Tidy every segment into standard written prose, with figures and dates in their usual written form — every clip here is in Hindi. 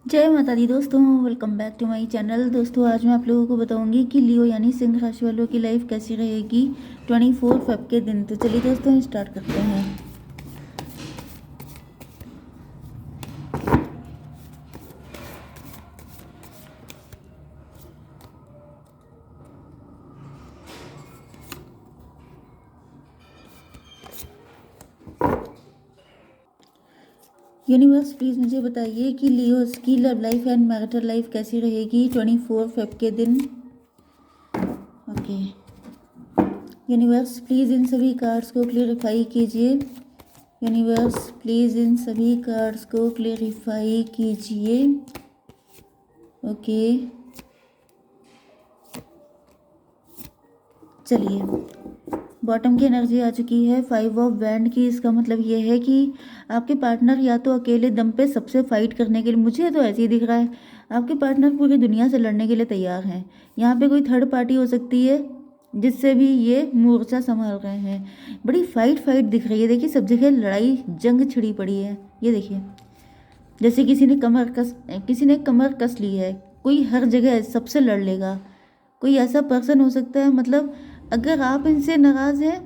जय माता दी दोस्तों, welcome back to my channel. दोस्तों आज मैं आप लोगों को बताऊंगी कि लियो यानी सिंह राशि वालों की लाइफ कैसी रहेगी 24 फेब के दिन। तो चलिए दोस्तों स्टार्ट करते हैं। यूनिवर्स प्लीज़ मुझे बताइए कि लियोस की love life and marital life कैसी रहेगी 24 फेब के दिन। ओके यूनिवर्स प्लीज़ इन सभी कार्ड्स को क्लेरिफाई कीजिए। यूनिवर्स प्लीज़ इन सभी कार्ड्स को क्लेरिफाई कीजिए। ओके चलिए, बॉटम की एनर्जी आ चुकी है 5 ऑफ वैंड की। इसका मतलब ये है कि आपके पार्टनर या तो अकेले दम पे सबसे फाइट करने के लिए, मुझे तो ऐसे ही दिख रहा है, आपके पार्टनर पूरी दुनिया से लड़ने के लिए तैयार हैं। यहाँ पे कोई थर्ड पार्टी हो सकती है जिससे भी ये मोर्चा संभाल रहे हैं। बड़ी फाइट दिख रही है। देखिए सब जगह लड़ाई जंग छिड़ी पड़ी है। ये देखिए जैसे किसी ने कमर कस ली है। कोई हर जगह सबसे लड़ लेगा। कोई ऐसा पर्सन हो सकता है, मतलब अगर आप इनसे नाराज़ हैं,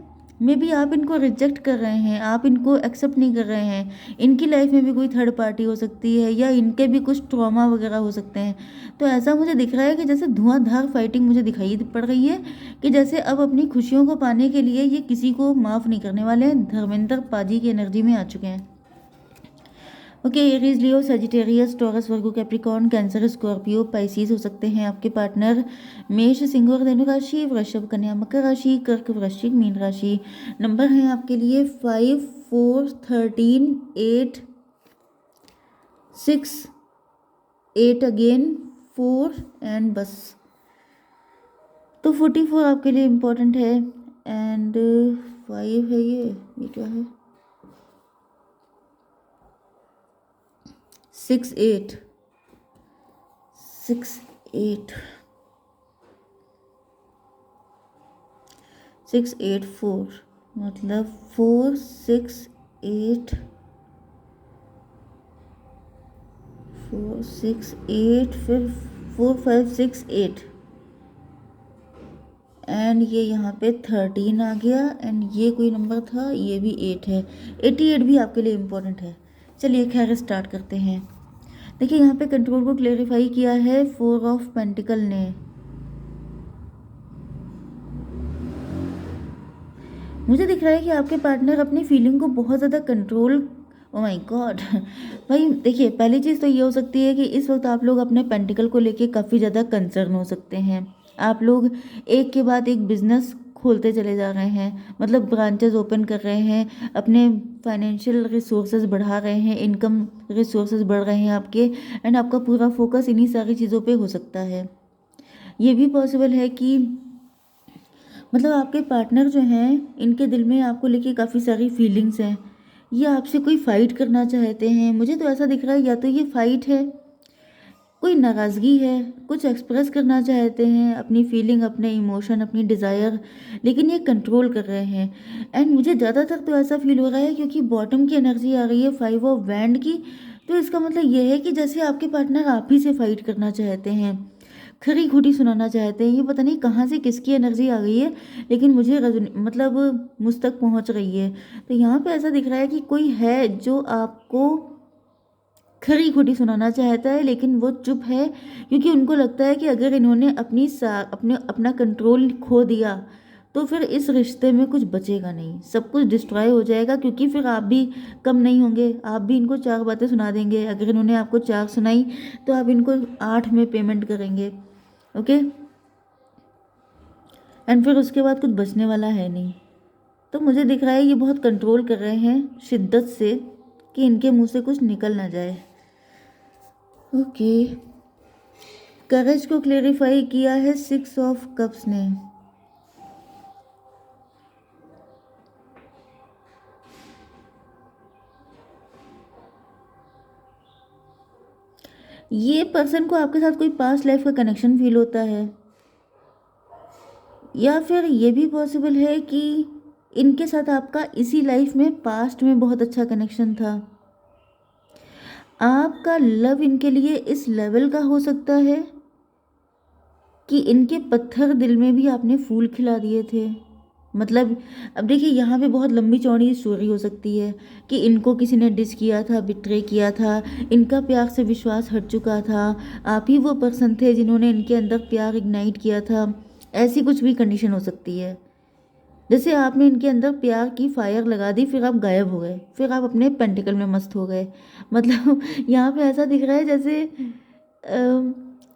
मे बी आप इनको रिजेक्ट कर रहे हैं, आप इनको एक्सेप्ट नहीं कर रहे हैं। इनकी लाइफ में भी कोई थर्ड पार्टी हो सकती है या इनके भी कुछ ट्रॉमा वगैरह हो सकते हैं। तो ऐसा मुझे दिख रहा है कि जैसे धुआंधार फाइटिंग मुझे दिखाई पड़ रही है कि जैसे अब अपनी खुशियों को पाने के लिए ये किसी को माफ़ नहीं करने वाले हैं। धर्मेंद्र पाजी की एनर्जी में आ चुके हैं। ओके एरीज, लियो, सजिटेरियस, टॉरस, वर्गो, कैप्रिकॉर्न, कैंसर, स्कॉर्पियो, पाइसिस हो सकते हैं आपके पार्टनर। मेष, सिंह और धनु राशि, वृषभ, कन्या, मकर राशि, कर्क, वृश्चिक, मीन राशि। नंबर हैं आपके लिए 5, 4, 13, 8, 6, 8 अगेन, 4 एंड बस। तो 44 आपके लिए इम्पोर्टेंट है एंड 5 है। ये क्या है? 6, 8, 6, 8, 6, 8, 4, मतलब 4, 6, 8, 4, 6, 8, फिर 4, 5, 6, 8 एंड ये यहाँ पे 13 आ गया एंड ये कोई नंबर था, ये भी 8 है। 88 भी आपके लिए इम्पोर्टेंट है। चलिए खैर स्टार्ट करते हैं। देखिए यहाँ पे कंट्रोल को क्लेरिफाई किया है 4 ऑफ पेंटिकल ने। मुझे दिख रहा है कि आपके पार्टनर अपनी फीलिंग को बहुत ज़्यादा कंट्रोल, ओ माय गॉड भाई देखिए, पहली चीज़ तो ये हो सकती है कि इस वक्त आप लोग अपने पेंटिकल को लेके काफ़ी ज़्यादा कंसर्न हो सकते हैं। आप लोग एक के बाद एक बिजनेस खोलते चले जा रहे हैं, मतलब ब्रांचेस ओपन कर रहे हैं, अपने फाइनेंशियल रिसोर्सेज बढ़ा रहे हैं, इनकम रिसोर्सेज बढ़ रहे हैं आपके, एंड आपका पूरा फोकस इन्हीं सारी चीज़ों पे हो सकता है। ये भी पॉसिबल है कि मतलब आपके पार्टनर जो हैं इनके दिल में आपको लेके काफ़ी सारी फीलिंग्स हैं। ये आपसे कोई फाइट करना चाहते हैं। मुझे तो ऐसा दिख रहा है या तो ये फाइट है, कोई नाराज़गी है, कुछ एक्सप्रेस करना चाहते हैं अपनी फीलिंग, अपने इमोशन, अपनी डिज़ायर, लेकिन ये कंट्रोल कर रहे हैं। एंड मुझे ज़्यादातर तो ऐसा फील हो रहा है क्योंकि बॉटम की एनर्जी आ रही है 5 ऑफ वैंड की। तो इसका मतलब ये है कि जैसे आपके पार्टनर आप ही से फाइट करना चाहते हैं, खरी खोटी सुनाना चाहते हैं। ये पता नहीं कहाँ से किसकी एनर्जी आ गई है, लेकिन मुझे मतलब मुझ तक पहुँच रही है। तो यहाँ पे ऐसा दिख रहा है कि कोई है जो आपको खरी खोटी सुनाना चाहता है, लेकिन वो चुप है क्योंकि उनको लगता है कि अगर इन्होंने अपना कंट्रोल खो दिया तो फिर इस रिश्ते में कुछ बचेगा नहीं, सब कुछ डिस्ट्रॉय हो जाएगा। क्योंकि फिर आप भी कम नहीं होंगे, आप भी इनको 4 बातें सुना देंगे। अगर इन्होंने आपको 4 सुनाई तो आप इनको 8 में पेमेंट करेंगे। ओके, एंड फिर उसके बाद कुछ बचने वाला है नहीं। तो मुझे दिख रहा है ये बहुत कंट्रोल कर रहे हैं शिद्दत से कि इनके मुंह से कुछ निकल ना जाए। ओके, करेज को क्लेरिफाई किया है 6 ऑफ कप्स ने। ये पर्सन को आपके साथ कोई पास्ट लाइफ का कनेक्शन फील होता है, या फिर ये भी पॉसिबल है कि इनके साथ आपका इसी लाइफ में पास्ट में बहुत अच्छा कनेक्शन था। आपका लव इनके लिए इस लेवल का हो सकता है कि इनके पत्थर दिल में भी आपने फूल खिला दिए थे। मतलब अब देखिए यहाँ पे बहुत लंबी चौड़ी स्टोरी हो सकती है कि इनको किसी ने डिस किया था, बिट्रे किया था, इनका प्यार से विश्वास हट चुका था, आप ही वो पर्सन थे जिन्होंने इनके अंदर प्यार इग्नाइट किया था। ऐसी कुछ भी कंडीशन हो सकती है। जैसे आपने इनके अंदर प्यार की फायर लगा दी, फिर आप गायब हो गए, फिर आप अपने पेंटिकल में मस्त हो गए। मतलब यहाँ पे ऐसा दिख रहा है जैसे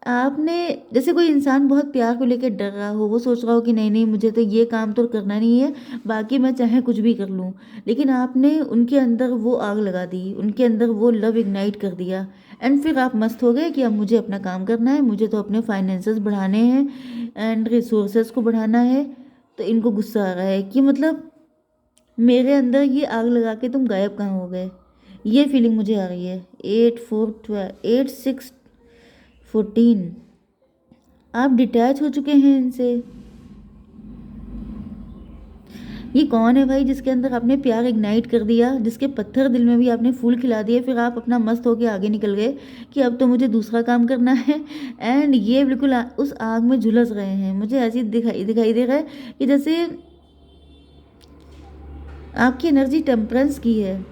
आपने, जैसे कोई इंसान बहुत प्यार को लेकर डर रहा हो, वो सोच रहा हो कि नहीं नहीं मुझे तो ये काम तो करना नहीं है, बाकी मैं चाहे कुछ भी कर लूँ, लेकिन आपने उनके अंदर वो आग लगा दी, उनके अंदर वो लव इग्नाइट कर दिया, एंड फिर आप मस्त हो गए कि अब मुझे अपना काम करना है, मुझे तो अपने फाइनेंसेस बढ़ाने हैं एंड रिसोर्सेज को बढ़ाना है। तो इनको गुस्सा आ रहा है कि मतलब मेरे अंदर ये आग लगा के तुम गायब कहाँ हो गए। ये फीलिंग मुझे आ रही है। 8 4 12 8 6 14, आप डिटैच हो चुके हैं इनसे। ये कौन है भाई जिसके अंदर आपने प्यार इग्नाइट कर दिया, जिसके पत्थर दिल में भी आपने फूल खिला दिए, फिर आप अपना मस्त होके आगे निकल गए कि अब तो मुझे दूसरा काम करना है, एंड ये बिल्कुल उस आग में झुलस रहे हैं। मुझे ऐसी दिखाई दे रहा है कि जैसे आपकी एनर्जी टेम्परेंस की है।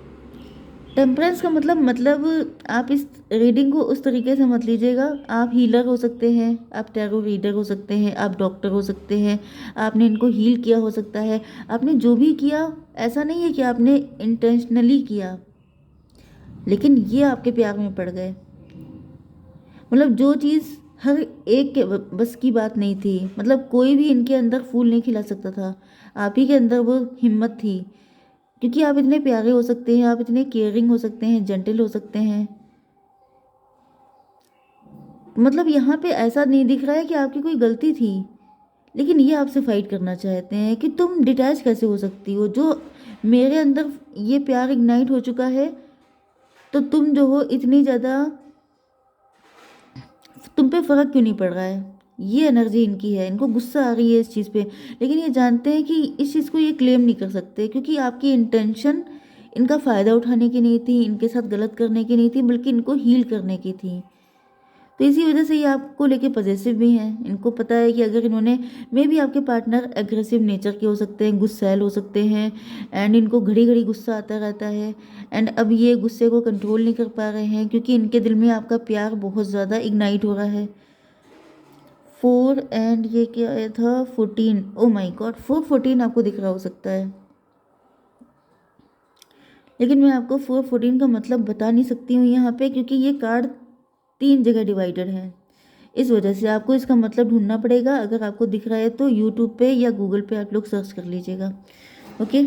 टेम्परेंस का मतलब आप इस रीडिंग को उस तरीके से मत लीजिएगा। आप हीलर हो सकते हैं, आप टैरो रीडर हो सकते हैं, आप डॉक्टर हो सकते हैं, आपने इनको हील किया हो सकता है। आपने जो भी किया, ऐसा नहीं है कि आपने इंटेंशनली किया, लेकिन ये आपके प्यार में पड़ गए। मतलब जो चीज़ हर एक के बस की बात नहीं थी, मतलब कोई भी इनके अंदर फूल नहीं खिला सकता था, आप ही के अंदर वो हिम्मत थी, क्योंकि आप इतने प्यारे हो सकते हैं, आप इतने केयरिंग हो सकते हैं, जेंटल हो सकते हैं। मतलब यहाँ पे ऐसा नहीं दिख रहा है कि आपकी कोई गलती थी, लेकिन ये आपसे फाइट करना चाहते हैं कि तुम डिटैच कैसे हो सकती हो, जो मेरे अंदर ये प्यार इग्नाइट हो चुका है, तो तुम जो हो इतनी ज़्यादा, तुम पे फ़र्क क्यों नहीं पड़ रहा है। ये एनर्जी इनकी है, इनको गुस्सा आ रही है इस चीज़ पे, लेकिन ये जानते हैं कि इस चीज़ को ये क्लेम नहीं कर सकते, क्योंकि आपकी इंटेंशन इनका फ़ायदा उठाने की नहीं थी, इनके साथ गलत करने की नहीं थी, बल्कि इनको हील करने की थी। तो इसी वजह से ये आपको लेके पॉजिटिव भी हैं। इनको पता है कि अगर इन्होंने, मे बी आपके पार्टनर एग्रेसिव नेचर के हो सकते हैं, गुस्सैल हो सकते हैं, एंड इनको घड़ी घड़ी गुस्सा आता रहता है, एंड अब ये गुस्से को कंट्रोल नहीं कर पा रहे हैं क्योंकि इनके दिल में आपका प्यार बहुत ज़्यादा इग्नाइट हो रहा है। 4 एंड ये क्या आया था 14, ओ माई गॉड 4 14 आपको दिख रहा हो सकता है, लेकिन मैं आपको 4 14 का मतलब बता नहीं सकती हूँ यहाँ पे, क्योंकि ये कार्ड 3 जगह डिवाइडेड है। इस वजह से आपको इसका मतलब ढूंढना पड़ेगा। अगर आपको दिख रहा है तो यूट्यूब पे या गूगल पे आप लोग सर्च कर लीजिएगा। ओके,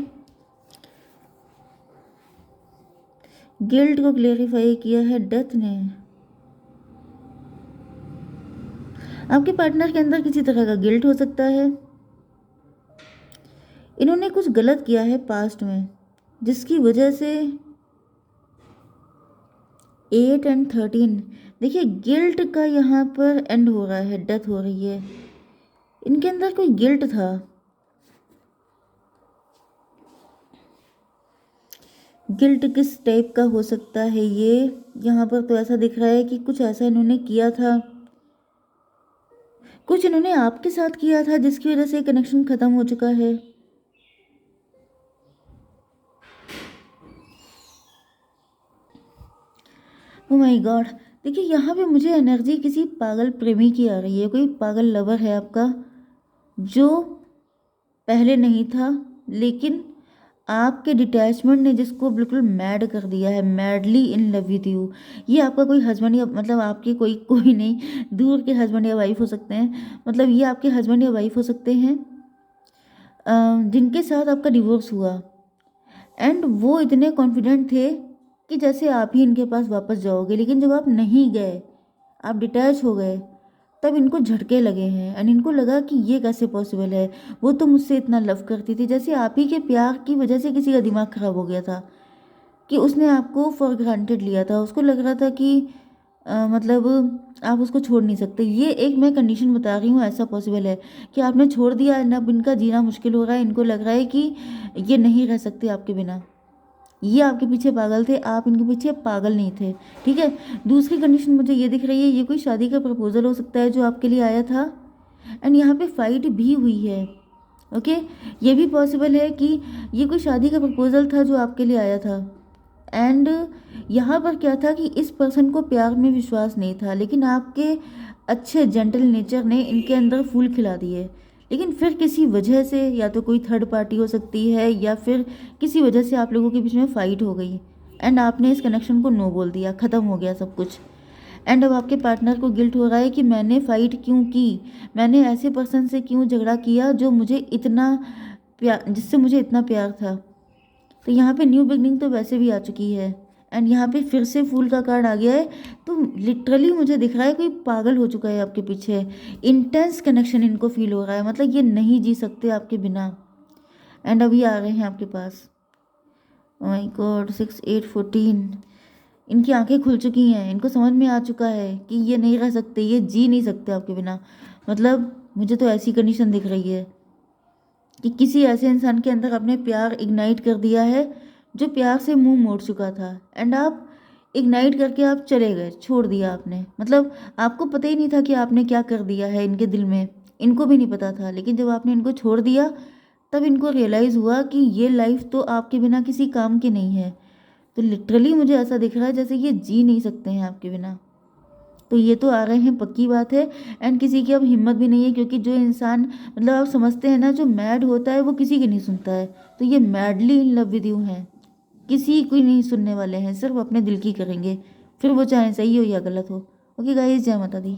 गिल्ट को क्लेरिफाई किया है डेथ ने। आपके पार्टनर के अंदर किसी तरह का गिल्ट हो सकता है। इन्होंने कुछ गलत किया है पास्ट में, जिसकी वजह से 8 एंड 13, देखिए गिल्ट का यहाँ पर एंड हो रहा है, डेथ हो रही है। इनके अंदर कोई गिल्ट था। गिल्ट किस टाइप का हो सकता है ये, यहाँ पर तो ऐसा दिख रहा है कि कुछ ऐसा इन्होंने किया था, कुछ इन्होंने आपके साथ किया था जिसकी वजह से कनेक्शन ख़त्म हो चुका है। ओ माय गॉड, देखिए यहाँ पे मुझे एनर्जी किसी पागल प्रेमी की आ रही है। कोई पागल लवर है आपका, जो पहले नहीं था, लेकिन आपके डिटैचमेंट ने जिसको बिल्कुल मैड कर दिया है, madly in love with you. ये आपका कोई हस्बैंड या मतलब आपकी कोई कोई नहीं, दूर के हस्बैंड या वाइफ हो सकते हैं। मतलब ये आपके हस्बैंड या वाइफ हो सकते हैं जिनके साथ आपका डिवोर्स हुआ, एंड वो इतने कॉन्फिडेंट थे कि जैसे आप ही इनके पास वापस जाओगे, लेकिन जब आप नहीं गए, आप डिटैच हो गए, तब इनको झटके लगे हैं, एंड इनको लगा कि ये कैसे पॉसिबल है। वो तो मुझसे इतना लव करती थी, जैसे आप ही के प्यार की वजह से किसी का दिमाग खराब हो गया था, कि उसने आपको फॉर ग्रांटेड लिया था। उसको लग रहा था कि मतलब आप उसको छोड़ नहीं सकते। ये एक मैं कंडीशन बता रही हूँ, ऐसा पॉसिबल है कि आपने छोड़ दिया एंड अब इनका जीना मुश्किल हो रहा है। इनको लग रहा है कि ये नहीं रह सकते आपके बिना। ये आपके पीछे पागल थे, आप इनके पीछे पागल नहीं थे, ठीक है। दूसरी कंडीशन मुझे ये दिख रही है, ये कोई शादी का प्रपोजल हो सकता है जो आपके लिए आया था, एंड यहाँ पे फाइट भी हुई है। ओके, ये भी पॉसिबल है कि ये कोई शादी का प्रपोजल था जो आपके लिए आया था, एंड यहाँ पर क्या था कि इस पर्सन को प्यार में विश्वास नहीं था, लेकिन आपके अच्छे जेंटल नेचर ने इनके अंदर फूल खिला दिए। लेकिन फिर किसी वजह से, या तो कोई थर्ड पार्टी हो सकती है, या फिर किसी वजह से आप लोगों के बीच में फाइट हो गई, एंड आपने इस कनेक्शन को नो बोल दिया, ख़त्म हो गया सब कुछ। एंड अब आपके पार्टनर को गिल्ट हो रहा है कि मैंने फ़ाइट क्यों की, मैंने ऐसे पर्सन से क्यों झगड़ा किया जो मुझे इतना प्यार, जिससे मुझे इतना प्यार था। तो यहाँ पे न्यू बिगनिंग तो वैसे भी आ चुकी है, एंड यहाँ पे फिर से फूल का कार्ड आ गया है। तो लिटरली मुझे दिख रहा है कोई पागल हो चुका है आपके पीछे, इंटेंस कनेक्शन इनको फील हो रहा है, मतलब ये नहीं जी सकते आपके बिना। एंड अभी आ रहे हैं आपके पास, माय गॉड, 6 8 14। इनकी आंखें खुल चुकी हैं, इनको समझ में आ चुका है कि ये नहीं रह सकते, ये जी नहीं सकते आपके बिना। मतलब मुझे तो ऐसी कंडीशन दिख रही है कि किसी ऐसे इंसान के अंदर आपने प्यार इग्नाइट कर दिया है जो प्यार से मुंह मोड़ चुका था, एंड आप इग्नाइट करके आप चले गए, छोड़ दिया आपने। मतलब आपको पता ही नहीं था कि आपने क्या कर दिया है इनके दिल में, इनको भी नहीं पता था, लेकिन जब आपने इनको छोड़ दिया तब इनको रियलाइज़ हुआ कि ये लाइफ तो आपके बिना किसी काम की नहीं है। तो लिटरली मुझे ऐसा दिख रहा है जैसे ये जी नहीं सकते हैं आपके बिना। तो ये तो आ रहे हैं, पक्की बात है। एंड किसी की अब हिम्मत भी नहीं है, क्योंकि जो इंसान, मतलब आप समझते हैं ना, जो मैड होता है वो किसी की नहीं सुनता है, तो ये madly in love with you हैं, किसी को नहीं सुनने वाले हैं, सिर्फ अपने दिल की करेंगे, फिर वो चाहे सही हो या गलत हो। ओके गाइस, जय माता दी।